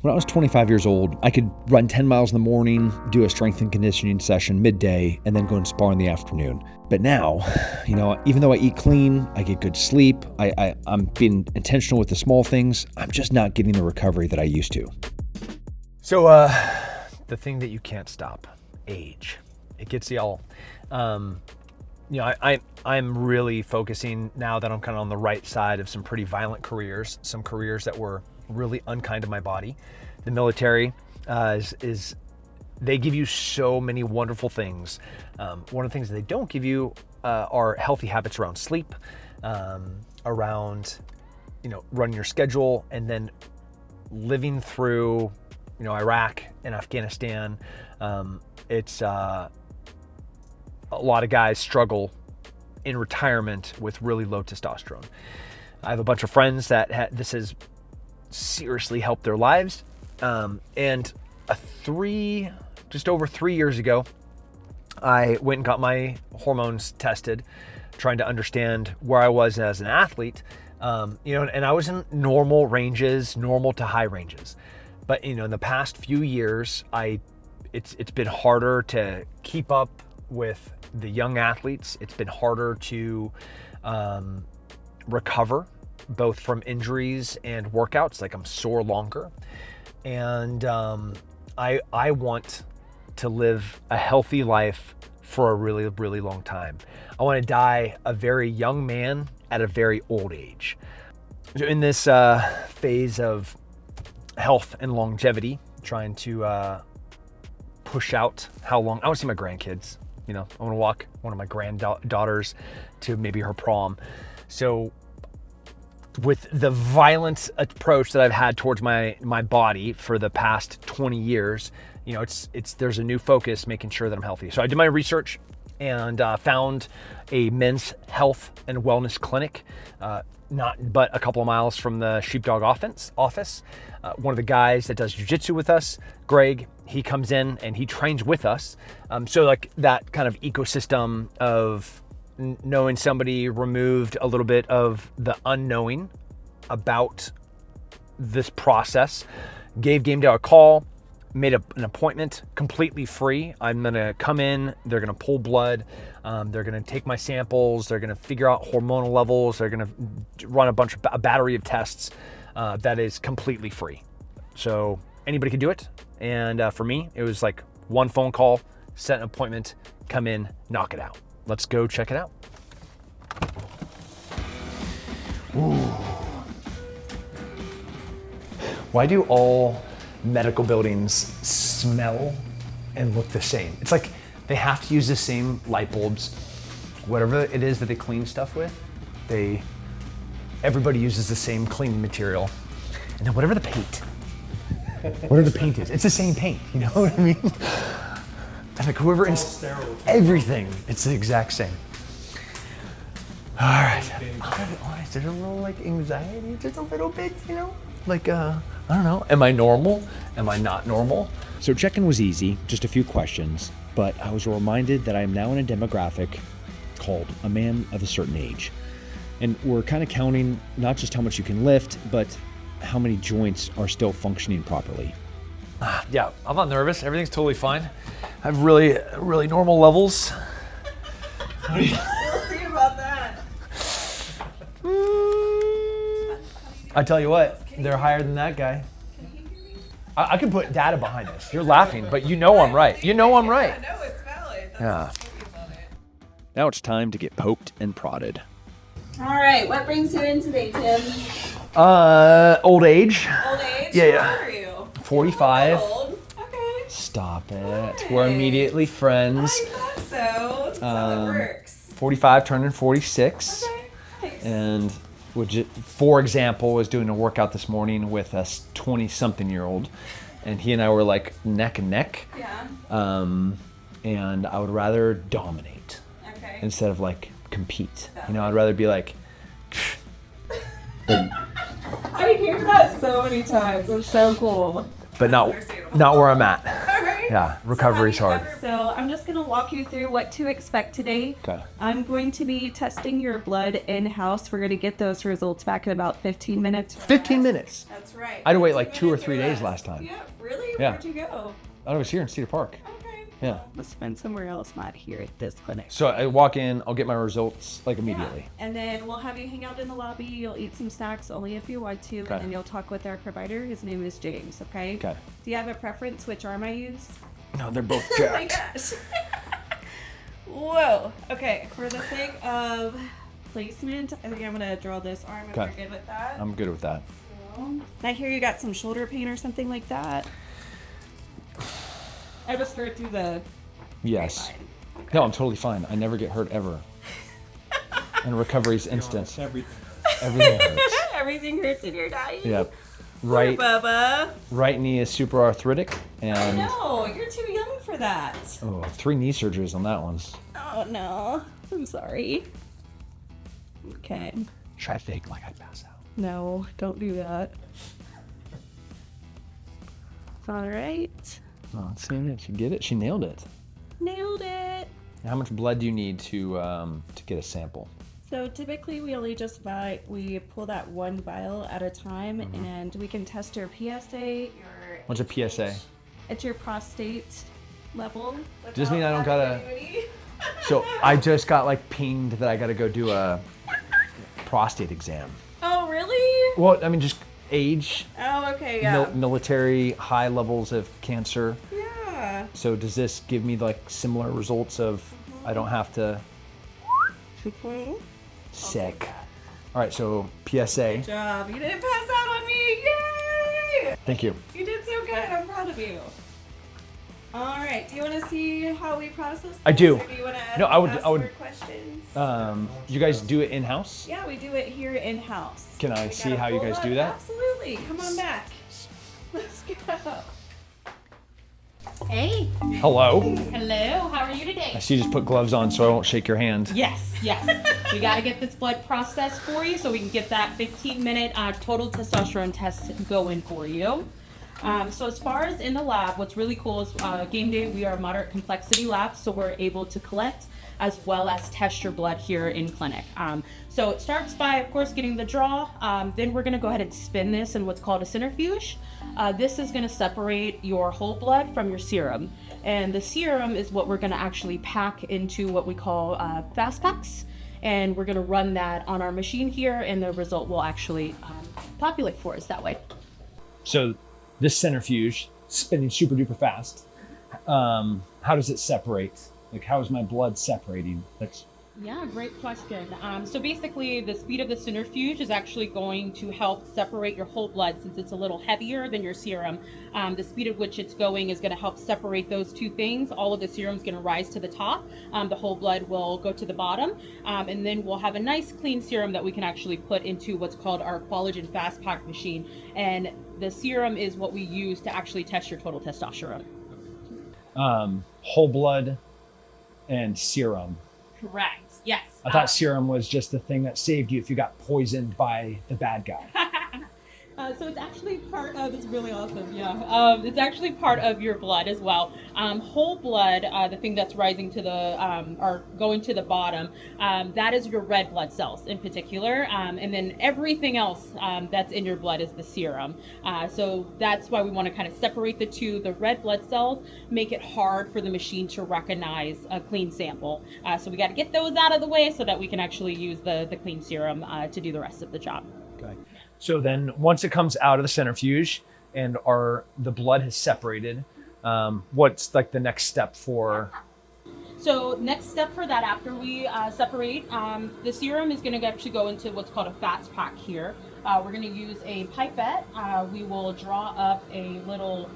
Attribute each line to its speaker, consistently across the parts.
Speaker 1: When I was 25 years old, I could run 10 miles in the morning, do a strength and conditioning session midday, and then go and spar in the afternoon. But now, even though I eat clean, I get good sleep, I'm being intentional with the small things, I'm just not getting the recovery that I used to.
Speaker 2: So the thing that you can't stop, age. It gets y'all. I'm really focusing now that I'm kind of on the right side of some pretty violent careers, some careers that were really unkind to my body. The military is they give you so many wonderful things. One of the things that they don't give you are healthy habits around sleep, around running your schedule, and then living through Iraq and Afghanistan. It's a lot of guys struggle in retirement with really low testosterone. I have a bunch of friends that this has seriously helped their lives. And just over 3 years ago, I went and got my hormones tested, trying to understand where I was as an athlete. And I was in normal ranges, normal to high ranges. But in the past few years, it's been harder to keep up with the young athletes. It's been harder to recover, both from injuries and workouts. Like, I'm sore longer. And I want to live a healthy life for a really, really long time. I want to die a very young man at a very old age. In this phase of health and longevity, trying to push out how long I want to see my grandkids. I want to walk one of my granddaughters to maybe her prom. So with the violent approach that I've had towards my body for the past 20 years, there's a new focus, making sure that I'm healthy. So I did my research and found a men's health and wellness clinic, not but a couple of miles from the SHEEPDOG office. One of the guys that does jiu-jitsu with us, Greg, he comes in and he trains with us. So like that kind of ecosystem of knowing somebody removed a little bit of the unknowing about this process, gave GameDay a call, made an appointment completely free. I'm gonna come in, they're gonna pull blood, they're gonna take my samples, they're gonna figure out hormonal levels, they're gonna run a battery of tests that is completely free. So anybody can do it. And for me, it was like one phone call, set an appointment, come in, knock it out. Let's go check it out. Ooh. Why do all medical buildings smell and look the same? It's like they have to use the same light bulbs. Whatever it is that they clean stuff with, everybody uses the same cleaning material. And then whatever the paint is, it's the same paint, you know what I mean? And like whoever is everything, it's the exact same. All right, I'm gonna be honest, there's a little like anxiety, just a little bit, like I don't know, am I normal? Am I not normal?
Speaker 1: So check-in was easy, just a few questions, but I was reminded that I am now in a demographic called a man of a certain age. And we're kind of counting not just how much you can lift, but how many joints are still functioning properly.
Speaker 2: Yeah, I'm not nervous. Everything's totally fine. I have really, really normal levels.
Speaker 3: We'll see about that.
Speaker 2: I tell you what, they're higher than that guy. I can put data behind this. You're laughing, but you know I'm right. You know I'm right.
Speaker 3: No, it's valid.
Speaker 2: Yeah.
Speaker 1: Now it's time to get poked and prodded.
Speaker 3: All right, what brings you in today, Tim?
Speaker 2: Old age.
Speaker 3: Old age?
Speaker 2: Yeah.
Speaker 3: How old are you?
Speaker 2: 45.
Speaker 3: Old. Okay.
Speaker 2: Stop it. We're immediately friends.
Speaker 3: I thought so. That's how it works.
Speaker 2: 45, turning 46.
Speaker 3: Okay. Nice.
Speaker 2: And for example, was doing a workout this morning with a 20-something-year-old, and he and I were like neck and neck.
Speaker 3: Yeah.
Speaker 2: And I would rather dominate instead of like compete. I'd rather be like.
Speaker 3: I hear that so many times. It's so cool.
Speaker 2: But not where I'm at.
Speaker 3: All right.
Speaker 2: Yeah, recovery's hard.
Speaker 3: So I'm just going to walk you through what to expect today.
Speaker 1: Okay.
Speaker 3: I'm going to be testing your blood in-house. We're going to get those results back in about 15 minutes.
Speaker 1: 15 minutes.
Speaker 3: That's right.
Speaker 1: I had to wait like
Speaker 3: 15
Speaker 1: 2 or
Speaker 3: minutes
Speaker 1: 3 days
Speaker 3: rest.
Speaker 1: last time.
Speaker 3: Yeah, really?
Speaker 1: Yeah.
Speaker 3: Where'd you go?
Speaker 1: I was here in Cedar Park.
Speaker 3: Okay.
Speaker 1: Yeah.
Speaker 3: Let's spend somewhere else, not here at this clinic.
Speaker 1: So I walk in, I'll get my results like immediately.
Speaker 3: Yeah. And then we'll have you hang out in the lobby. You'll eat some snacks only if you want to.
Speaker 1: Okay.
Speaker 3: And then you'll talk with our provider. His name is James, okay?
Speaker 1: Okay.
Speaker 3: Do you have a preference which arm I use?
Speaker 1: No, they're both
Speaker 3: Oh my
Speaker 1: jacked.
Speaker 3: gosh. Whoa. Okay, for the sake of placement, I think I'm going to draw this arm if
Speaker 1: Okay.
Speaker 3: you're good with that.
Speaker 1: I'm good with that.
Speaker 3: I hear you got some shoulder pain or something like that. I just heard through the
Speaker 1: Yes.
Speaker 3: grapevine.
Speaker 1: No, I'm totally fine. I never get hurt ever. And recovery's instant. Everything hurts.
Speaker 3: Everything hurts in your diet.
Speaker 1: Yep.
Speaker 3: Poor
Speaker 1: Right,
Speaker 3: Bubba.
Speaker 1: right knee is super arthritic, and
Speaker 3: No, you're too young for that.
Speaker 1: 3 knee surgeries on that one.
Speaker 3: Oh no. I'm sorry. Okay.
Speaker 1: Try fake like I pass out.
Speaker 3: No, don't do that. All right.
Speaker 1: Oh, let's see if she get it. She nailed it.
Speaker 3: Nailed it.
Speaker 1: How much blood do you need to get a sample?
Speaker 3: So typically we only just we pull that one vial at a time, and we can test your PSA, your
Speaker 1: What's a PSA?
Speaker 3: It's your prostate level.
Speaker 1: Does this mean I don't
Speaker 3: without
Speaker 1: gotta-
Speaker 3: having anybody.
Speaker 1: So I just got like pinged that I got to go do a prostate exam.
Speaker 3: Oh really?
Speaker 1: Well, I mean, just age,
Speaker 3: Oh okay, yeah.
Speaker 1: military, high levels of cancer.
Speaker 3: Yeah.
Speaker 1: So does this give me like similar results of I don't have to?
Speaker 3: Okay.
Speaker 1: Sick. All right, so PSA.
Speaker 3: Good job. You didn't pass out on me. Yay!
Speaker 1: Thank you.
Speaker 3: You did so good. I'm proud of you. All right. Do you want to see how we process this?
Speaker 1: I do.
Speaker 3: Or do you want to
Speaker 1: No, I would-
Speaker 3: ask
Speaker 1: I would-
Speaker 3: more questions?
Speaker 1: You guys do it in house?
Speaker 3: Yeah, we do it here in house.
Speaker 1: Can I
Speaker 3: We
Speaker 1: see
Speaker 3: gotta
Speaker 1: how you
Speaker 3: pull
Speaker 1: guys
Speaker 3: up.
Speaker 1: do that?
Speaker 3: Absolutely. Come on back. Let's go.
Speaker 4: Hey,
Speaker 1: Hello.
Speaker 4: hello, how are you today?
Speaker 1: I see you just put gloves on so I won't shake your hand.
Speaker 4: Yes, yes. We got to get this blood processed for you so we can get that 15-minute total testosterone test going for you. So as far as in the lab, what's really cool is GameDay, we are a moderate complexity lab, so we're able to collect as well as test your blood here in clinic. So it starts by, of course, getting the draw. Then we're going to go ahead and spin this in what's called a centrifuge. This is going to separate your whole blood from your serum. And the serum is what we're going to actually pack into what we call fast packs. And we're going to run that on our machine here, and the result will actually populate for us that way.
Speaker 1: So this centrifuge spinning super duper fast. How does it separate? Like, how is my blood separating? That's
Speaker 4: Yeah, great question. So basically, the speed of the centrifuge is actually going to help separate your whole blood since it's a little heavier than your serum. The speed at which it's going is going to help separate those two things. All of the serum is going to rise to the top. The whole blood will go to the bottom. And then we'll have a nice clean serum that we can actually put into what's called our Qualigen Fast Pack machine. And the serum is what we use to actually test your total testosterone.
Speaker 1: whole blood and serum.
Speaker 4: Correct. Yes.
Speaker 1: I thought serum was just the thing that saved you if you got poisoned by the bad guy.
Speaker 4: So it's actually part of, it's really awesome, yeah. It's actually part of your blood as well. Whole blood, the thing that's rising to the, or going to the bottom, that is your red blood cells in particular. And then everything else that's in your blood is the serum. So that's why we want to kind of separate the two. The red blood cells make it hard for the machine to recognize a clean sample. So we got to get those out of the way so that we can actually use the clean serum to do the rest of the job.
Speaker 1: Okay. So then once it comes out of the centrifuge and the blood has separated, what's like the next step for?
Speaker 4: So next step for that, after we separate, the serum is going to actually go into what's called a fast pack here. We're going to use a pipette. We will draw up a little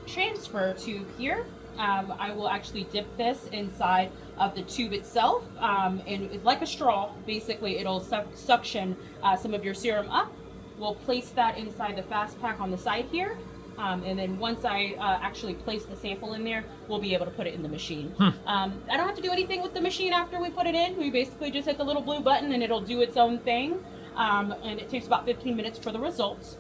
Speaker 4: transfer tube here. I will actually dip this inside of the tube itself, and like a straw, basically it'll suction some of your serum up. We'll place that inside the fast pack on the side here. And then once I actually place the sample in there, we'll be able to put it in the machine. I don't have to do anything with the machine after we put it in. We basically just hit the little blue button and it'll do its own thing. And it takes about 15 minutes for the results.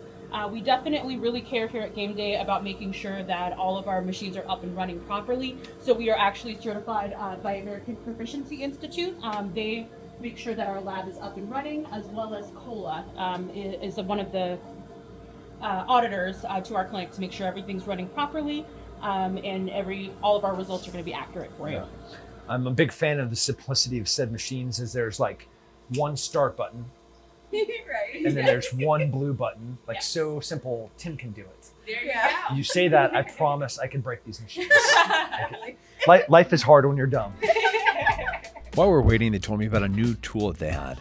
Speaker 4: We definitely really care here at GameDay about making sure that all of our machines are up and running properly. So we are actually certified by American Proficiency Institute. They make sure that our lab is up and running, as well as COLA is one of the auditors to our clinic to make sure everything's running properly, and all of our results are going to be accurate for you.
Speaker 2: I'm a big fan of the simplicity of said machines, as there's like one start button,
Speaker 3: Right.
Speaker 2: and then there's one blue button. Like,
Speaker 4: Yes.
Speaker 2: so simple, Tim can do it.
Speaker 4: There you go.
Speaker 2: You say that, I promise I can break these machines. Life is hard when you're dumb.
Speaker 1: While we're waiting, they told me about a new tool that they had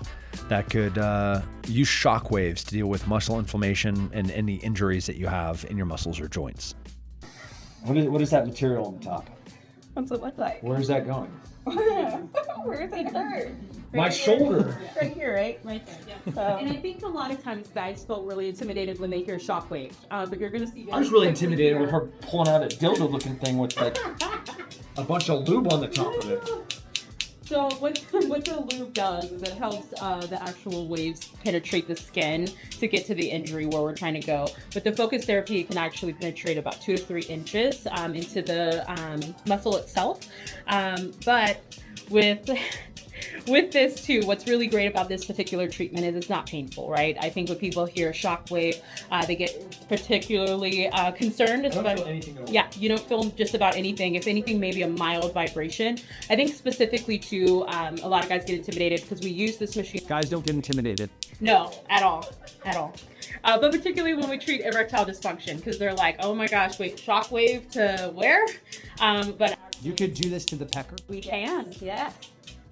Speaker 1: that could use shock waves to deal with muscle inflammation and any injuries that you have in your muscles or joints. What is that material on the top?
Speaker 3: What's it look like?
Speaker 1: Where's that going?
Speaker 3: Where's it hurt?
Speaker 1: My shoulder.
Speaker 3: Right here, right?
Speaker 4: Right there, yeah.
Speaker 3: So,
Speaker 4: And I think a lot of times guys feel really intimidated when they hear shockwave, but you're going to see.
Speaker 1: I was really intimidated with her pulling out a dildo-looking thing with like a bunch of lube on the top of it.
Speaker 4: So what the lube does is it helps the actual waves penetrate the skin to get to the injury where we're trying to go. But the focus therapy can actually penetrate about 2 to 3 inches into the muscle itself. But with this too, what's really great about this particular treatment is it's not painful, right? I think when people hear shockwave, they get particularly concerned. Yeah, you don't feel just about anything. If anything, maybe a mild vibration. I think specifically too, a lot of guys get intimidated because we use this machine.
Speaker 1: Guys, don't get intimidated.
Speaker 4: No, at all. But particularly when we treat erectile dysfunction, because they're like, oh my gosh, wait, shockwave to where? But
Speaker 1: You could do this to the pecker.
Speaker 4: we can, yeah.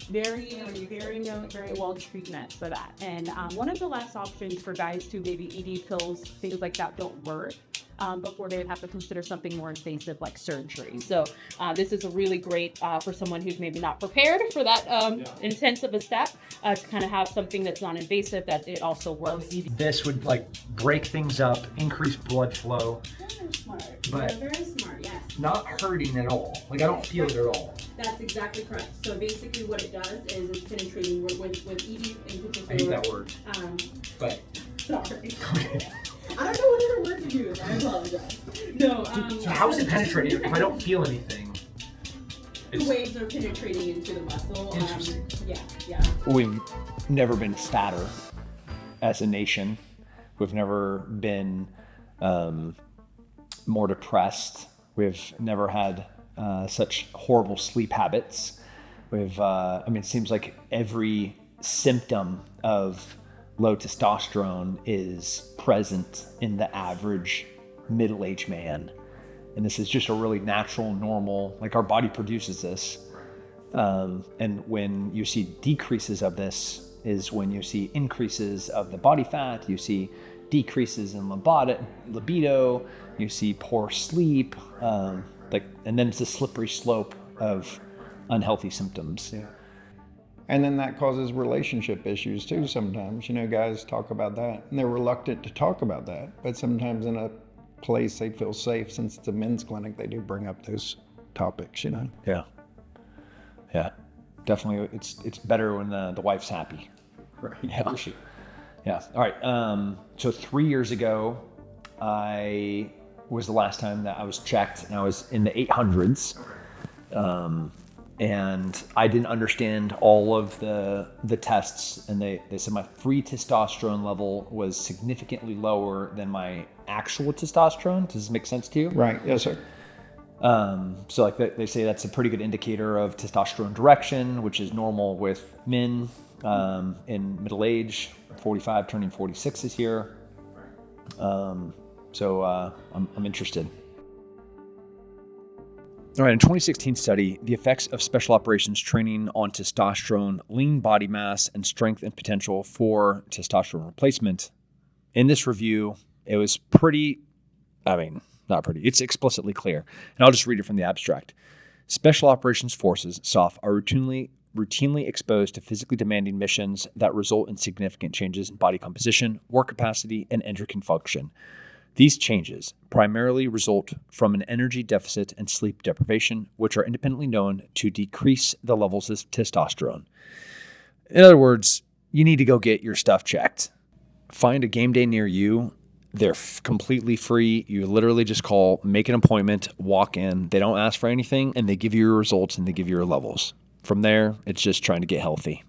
Speaker 4: Very well treatment for that. And one of the last options for guys to maybe ED pills, things like that don't work before they would have to consider something more invasive like surgery. So this is a really great for someone who's maybe not prepared for that intense of a step to kind of have something that's non-invasive that it also works.
Speaker 2: This would like break things up, increase blood flow,
Speaker 3: very smart.
Speaker 2: But-
Speaker 3: You're very smart, yes.
Speaker 2: not hurting at all. Like, I don't feel it at all.
Speaker 4: That's exactly correct. So basically what it does is it's penetrating with ED in particular.
Speaker 2: I hate that word, but
Speaker 4: Sorry.
Speaker 3: I don't know what other word to use. I apologize.
Speaker 4: No,
Speaker 2: so how is it penetrating if I don't feel anything?
Speaker 4: the waves are penetrating into the muscle.
Speaker 2: Interesting.
Speaker 4: Yeah.
Speaker 1: We've never been fatter as a nation. We've never been more depressed. We've never had such horrible sleep habits. It seems like every symptom of low testosterone is present in the average middle-aged man. And this is just a really natural, normal, like our body produces this. And when you see decreases of this is when you see increases of the body fat, you see decreases in libido, you see poor sleep, and then it's a slippery slope of unhealthy symptoms.
Speaker 5: Yeah. And then that causes relationship issues too sometimes. You know, guys talk about that and they're reluctant to talk about that. But sometimes in a place they feel safe, since it's a men's clinic, they do bring up those topics, you know.
Speaker 1: Yeah. Definitely. It's better when the wife's happy.
Speaker 5: Right.
Speaker 1: Yeah. Yeah. All right. So 3 years ago, I was the last time that I was checked, and I was in the 800s. And I didn't understand all of the tests, and they said my free testosterone level was significantly lower than my actual testosterone. Does this make sense to you?
Speaker 5: Right. Yes, sir.
Speaker 1: So like they say that's a pretty good indicator of testosterone direction, which is normal with men in middle age, 45 turning 46 this year. So I'm interested. All right, in a 2016 study, the effects of special operations training on testosterone, lean body mass, and strength and potential for testosterone replacement. In this review, it was it's explicitly clear. And I'll just read it from the abstract. Special operations forces, SOF, are routinely exposed to physically demanding missions that result in significant changes in body composition, work capacity, and endocrine function. These changes primarily result from an energy deficit and sleep deprivation, which are independently known to decrease the levels of testosterone. In other words, you need to go get your stuff checked. Find a game day near you They're completely free. You literally just call, make an appointment, walk in. They don't ask for anything, and they give you your results and they give you your levels. From there, it's just trying to get healthy.